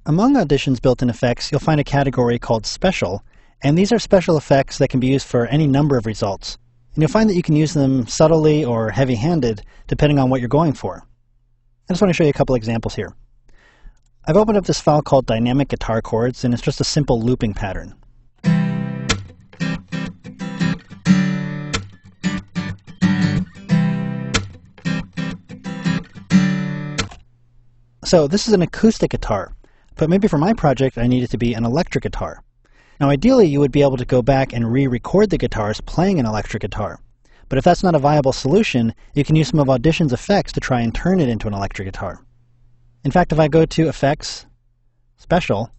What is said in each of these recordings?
Among Audition's built-in effects, you'll find a category called Special, and these are special effects that can be used for any number of results. And you'll find that you can use them subtly or heavy-handed, depending on what you're going for. I just want to show you a couple examples here. I've opened up this file called Dynamic Guitar Chords, and it's just a simple looping pattern. So this is an acoustic guitar, but maybe for my project I need it to be an electric guitar. Now ideally you would be able to go back and re-record the guitars playing an electric guitar. But if that's not a viable solution, you can use some of Audition's effects to try and turn it into an electric guitar. In fact, if I go to Effects, Special,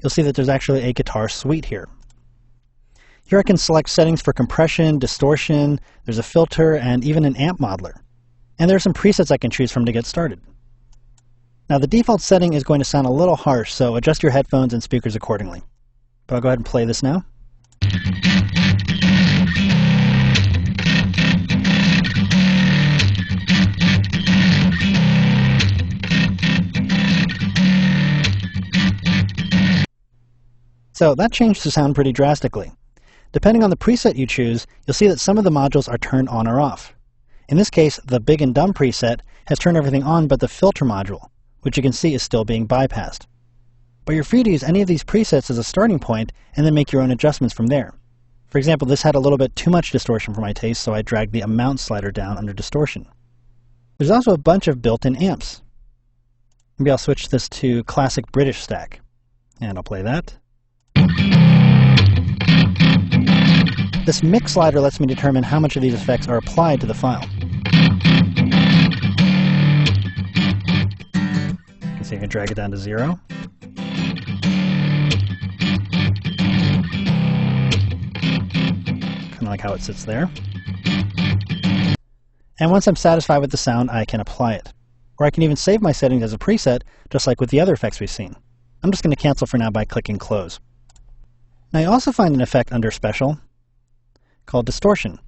you'll see that there's actually a guitar suite here. Here I can select settings for compression, distortion, there's a filter, and even an amp modeler. And there are some presets I can choose from to get started. Now the default setting is going to sound a little harsh, so adjust your headphones and speakers accordingly. But I'll go ahead and play this now. So that changed the sound pretty drastically. Depending on the preset you choose, you'll see that some of the modules are turned on or off. In this case, the Big and Dumb preset has turned everything on but the filter module, which you can see is still being bypassed. But you're free to use any of these presets as a starting point and then make your own adjustments from there. For example, this had a little bit too much distortion for my taste, so I dragged the amount slider down under distortion. There's also a bunch of built-in amps. Maybe I'll switch this to Classic British Stack, and I'll play that. This mix slider lets me determine how much of these effects are applied to the file. So you can drag it down to 0. Kind of like how it sits there. And once I'm satisfied with the sound, I can apply it. Or I can even save my settings as a preset, just like with the other effects we've seen. I'm just going to cancel for now by clicking Close. Now you also find an effect under Special called Distortion.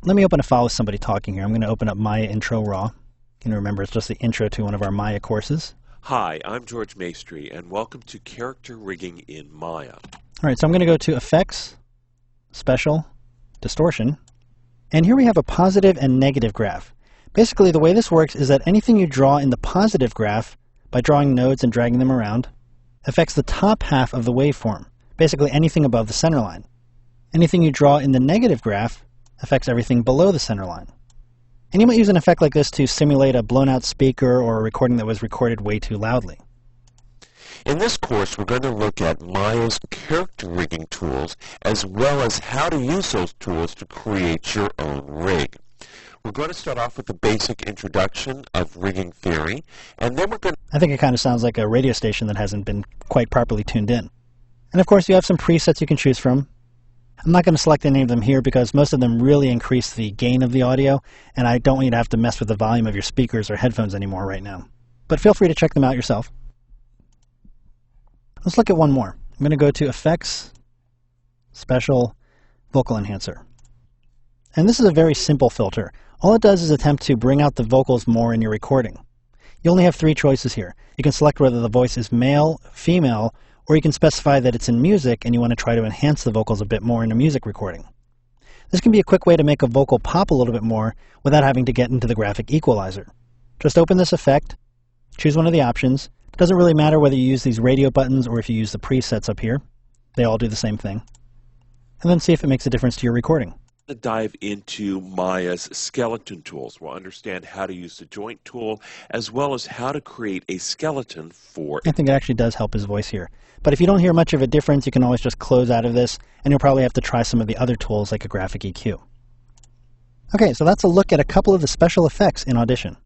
Let me open a file with somebody talking here. I'm going to open up Maya Intro Raw. You can remember it's just the intro to one of our Maya courses. Hi, I'm George Maestri, and welcome to Character Rigging in Maya. Alright, so I'm going to go to Effects, Special, Distortion, and here we have a positive and negative graph. Basically, the way this works is that anything you draw in the positive graph, by drawing nodes and dragging them around, affects the top half of the waveform, basically anything above the center line. Anything you draw in the negative graph affects everything below the center line. And you might use an effect like this to simulate a blown-out speaker or a recording that was recorded way too loudly. In this course, we're going to look at Maya's character rigging tools, as well as how to use those tools to create your own rig. We're going to start off with the basic introduction of rigging theory, and then we're going to... I think it kind of sounds like a radio station that hasn't been quite properly tuned in. And of course, you have some presets you can choose from. I'm not going to select any of them here because most of them really increase the gain of the audio, and I don't want you to have to mess with the volume of your speakers or headphones anymore right now. But feel free to check them out yourself. Let's look at one more. I'm going to go to Effects, Special, Vocal Enhancer. And this is a very simple filter. All it does is attempt to bring out the vocals more in your recording. You only have 3 choices here. You can select whether the voice is male, female, or you can specify that it's in music and you want to try to enhance the vocals a bit more in a music recording. This can be a quick way to make a vocal pop a little bit more without having to get into the graphic equalizer. Just open this effect, choose one of the options. It doesn't really matter whether you use these radio buttons or if you use the presets up here. They all do the same thing. And then see if it makes a difference to your recording. To dive into Maya's skeleton tools. We'll understand how to use the joint tool, as well as how to create a skeleton for... I think it actually does help his voice here. But if you don't hear much of a difference, you can always just close out of this, and you'll probably have to try some of the other tools like a graphic EQ. Okay, so that's a look at a couple of the special effects in Audition.